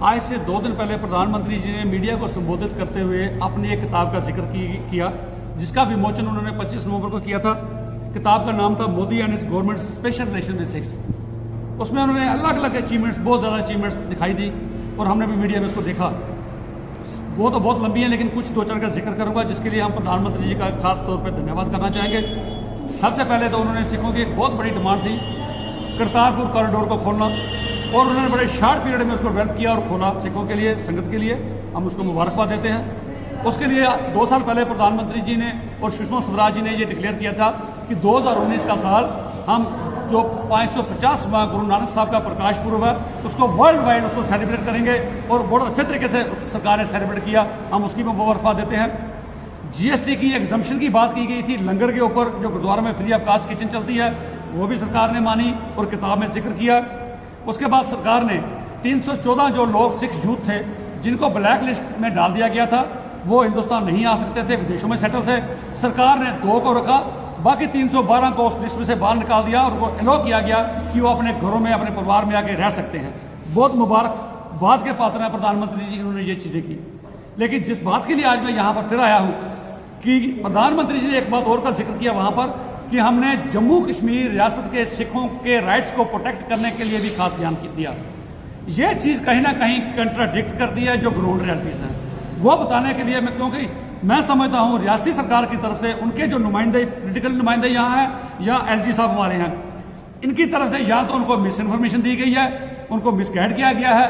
आज से 2 दिन पहले प्रधानमंत्री जी ने मीडिया को संबोधित करते हुए अपनी एक किताब का जिक्र किया, जिसका विमोचन उन्होंने 25 नवंबर को किया था। किताब का नाम था Modi and his government special relation with Sikhs. उसमें उन्होंने अलग अलग अचीवमेंट्स, बहुत ज़्यादा अचीवमेंट्स दिखाई दी और हमने भी मीडिया में उसको देखा। वो तो बहुत लंबी है, लेकिन कुछ 2-4 का जिक्र करूंगा, जिसके लिए हम प्रधानमंत्री जी का खास तौर पर धन्यवाद करना चाहेंगे। सबसे पहले तो उन्होंने सिखों की एक बहुत बड़ी डिमांड थी, करतारपुर कॉरिडोर को खोलना, और उन्होंने बड़े शॉर्ट पीरियड में उसको डेवलप किया और खोला सिखों के लिए, संगत के लिए। हम उसको मुबारकबाद देते हैं। उसके लिए 2 साल पहले प्रधानमंत्री जी ने और सुषमा स्वराज जी ने ये डिक्लेयर किया था कि 2019 का साल हम जो 550वां गुरु नानक साहब का प्रकाश पर्व है उसको वर्ल्ड वाइड उसको सेलिब्रेट करेंगे, और बहुत अच्छे तरीके से सरकार ने सेलिब्रेट किया। हम उसकी भी मुबारकबाद देते हैं। GST की एग्जम्पशन की बात की गई थी लंगर के ऊपर, जो गुरुद्वारा में फ्री ऑफ कास्ट किचन चलती है, वो भी सरकार ने मानी और किताब में जिक्र किया। उसके बाद सरकार ने 314 जो लोग सिख यूथ थे जिनको ब्लैक लिस्ट में डाल दिया गया था, वो हिंदुस्तान नहीं आ सकते थे, विदेशों में सेटल थे। सरकार ने 2 को रखा, बाकी 312 को उस लिस्ट में से बाहर निकाल दिया और उनको अलो किया गया कि वो अपने घरों में, अपने परिवार में आके रह सकते हैं। बहुत मुबारकबाद के पात्र हैं प्रधानमंत्री जी, उन्होंने ये चीज़ें की। लेकिन जिस बात के लिए आज मैं यहाँ पर फिर आया हूँ कि प्रधानमंत्री जी ने एक बात और का जिक्र किया वहाँ पर कि हमने जम्मू कश्मीर रियासत के सिखों के राइट्स को प्रोटेक्ट करने के लिए भी खास ध्यान दिया। ये चीज़ कहीं ना कहीं कंट्राडिक्ट करती है जो ग्राउंड रियलिटीज हैं, वो बताने के लिए क्योंकि मैं समझता हूँ रियासती सरकार की तरफ से उनके जो नुमाइंदे, पोलिटिकल नुमाइंदे यहाँ हैं या LG साहब हमारे हैं, इनकी तरफ से या तो उनको मिस इन्फॉर्मेशन दी गई है, उनको मिसगाइड किया गया है,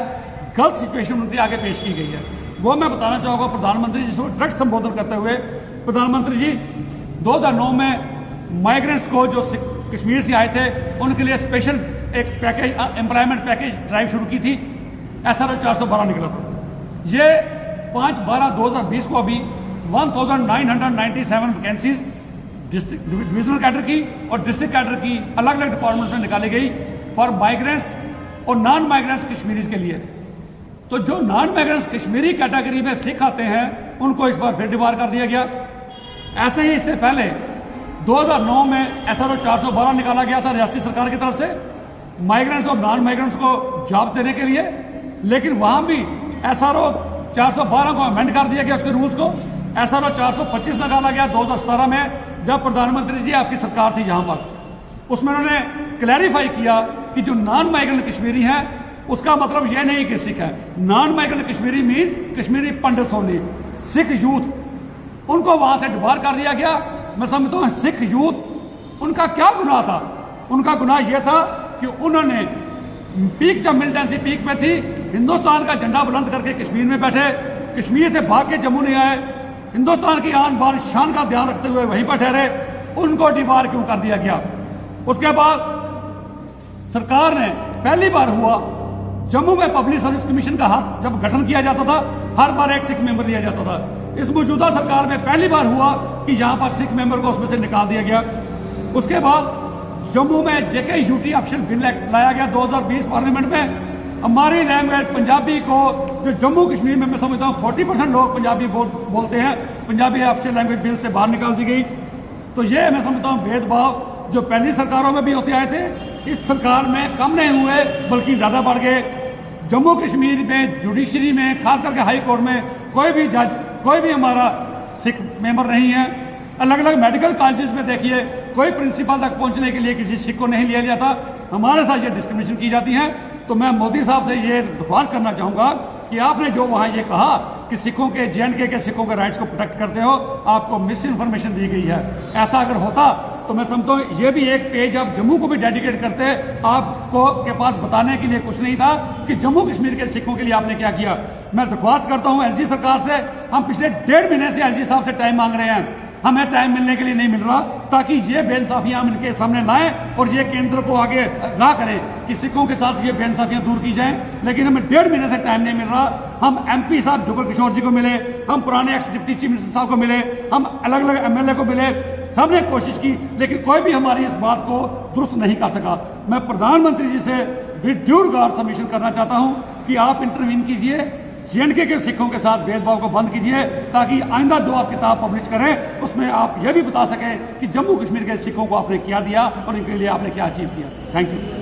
गलत सिचुएशन उनके आगे पेश की गई है। वो मैं बताना चाहूँगा प्रधानमंत्री जी से डायरेक्ट संबोधन करते हुए, प्रधानमंत्री जी 2009 में माइग्रेंट्स को जो कश्मीर से आए थे उनके लिए स्पेशल एक पैकेज, एम्प्लॉयमेंट पैकेज ड्राइव शुरू की थी। SRO 412 निकला था। ये 5/12/2020 को अभी 1997 वैकेंसीज डिस्ट्रिक्ट डिविजनल कैडर की और डिस्ट्रिक्ट कैडर की अलग अलग डिपार्टमेंट में निकाली गई फॉर माइग्रेंट्स और नॉन माइग्रेंट्स कश्मीरीज के लिए। तो जो नॉन माइग्रेंट्स कश्मीरी कैटेगरी में सिख आते हैं उनको इस बार फिर डिबार कर दिया गया। ऐसे ही इससे पहले 2009 में SRO 412 निकाला गया था रियासती सरकार की तरफ से माइग्रेंट्स और नॉन माइग्रेंट्स को जॉब देने के लिए, लेकिन वहां भी SRO 412 को अमेंड कर दिया गया, उसके रूल्स को। SRO 425 निकाला गया 2017 में, जब प्रधानमंत्री जी आपकी सरकार थी यहाँ पर। उसमें उन्होंने क्लैरिफाई किया कि जो नॉन माइग्रेंट कश्मीरी हैं उसका मतलब यह नहीं कि सिख है। Non migrant Kashmiri means Kashmiri Pandit होने, सिख यूथ, उनको वहां से डिबार कर दिया गया। मैं समझता हूँ सिख यूथ, उनका क्या गुनाह था? उनका गुनाह यह था कि उन्होंने पीक, जब मिलिटेंसी पीक में थी, हिंदुस्तान का झंडा बुलंद करके कश्मीर में बैठे, कश्मीर से भाग के जम्मू नहीं आए, हिंदुस्तान की आन बान शान का ध्यान रखते हुए वहीं पर ठहरे, उनको डिबार क्यों कर दिया गया? उसके बाद सरकार ने पहली बार हुआ जम्मू में पब्लिक सर्विस कमीशन का जब गठन किया जाता था, हर बार एक सिख मेंबर लिया जाता था। इस मौजूदा सरकार में पहली बार हुआ कि यहां पर सिख मेंबर को उसमें से निकाल दिया गया। उसके बाद जम्मू में JKUT ऑफिशियल बिल लाया गया 2020 पार्लियामेंट में। हमारी लैंग्वेज पंजाबी को, जो जम्मू कश्मीर में मैं समझता हूँ 40% लोग पंजाबी बोलते हैं, पंजाबी ऑफिशियल लैंग्वेज बिल से बाहर निकाल दी गई। तो ये मैं समझता हूँ भेदभाव जो पहली सरकारों में भी होते आए थे, इस सरकार में कम नहीं हुए बल्कि ज्यादा बढ़ गए। जम्मू कश्मीर में जुडिशरी में, खास करके हाई कोर्ट में, कोई भी जज, कोई भी हमारा सिख मेंबर नहीं है। अलग अलग मेडिकल कॉलेजेस में देखिए, कोई प्रिंसिपल तक पहुंचने के लिए किसी सिख को नहीं लिया जाता। हमारे साथ ये डिस्क्रिमिनेशन की जाती है। तो मैं मोदी साहब से ये दरख्वास्त करना चाहूँगा कि आपने जो वहाँ ये कहा कि सिखों के, JNK के सिखों के राइट्स को प्रोटेक्ट करते हो, आपको मिस इन्फॉर्मेशन दी गई है। ऐसा अगर होता तो मैं समझता हूँ ये भी एक पेज आप जम्मू को भी डेडिकेट करते, आपको के पास बताने के लिए कुछ नहीं था कि जम्मू कश्मीर के सिखों के लिए आपने क्या किया। मैं दरख्वास्त करता हूँ LG सरकार से, हम पिछले 1.5 महीने से LG साहब से टाइम मांग रहे हैं, हमें टाइम मिलने के लिए नहीं मिल रहा, ताकि ये बेइंसाफियां हम इनके सामने लाएं और ये केंद्र को आगे आगाह करें कि सिखों के साथ ये बेइंसाफियां दूर की जाएं। लेकिन हमें 1.5 महीने से टाइम नहीं मिल रहा। हम MP साहब जुगल किशोर जी को मिले, हम पुराने एक्स डिप्टी चीफ मिनिस्टर साहब को मिले, हम अलग अलग MLA को मिले, सबने कोशिश की, लेकिन कोई भी हमारी इस बात को दुरुस्त नहीं कर सका। मैं प्रधानमंत्री जी से विद ड्यू रिगार्ड सबमिशन करना चाहता हूं कि आप इंटरवीन कीजिए, JNK के सिखों के साथ भेदभाव को बंद कीजिए, ताकि आइंदा जो आप किताब पब्लिश करें उसमें आप यह भी बता सकें कि जम्मू कश्मीर के सिखों को आपने क्या दिया और इनके लिए आपने क्या अचीव किया। Thank you.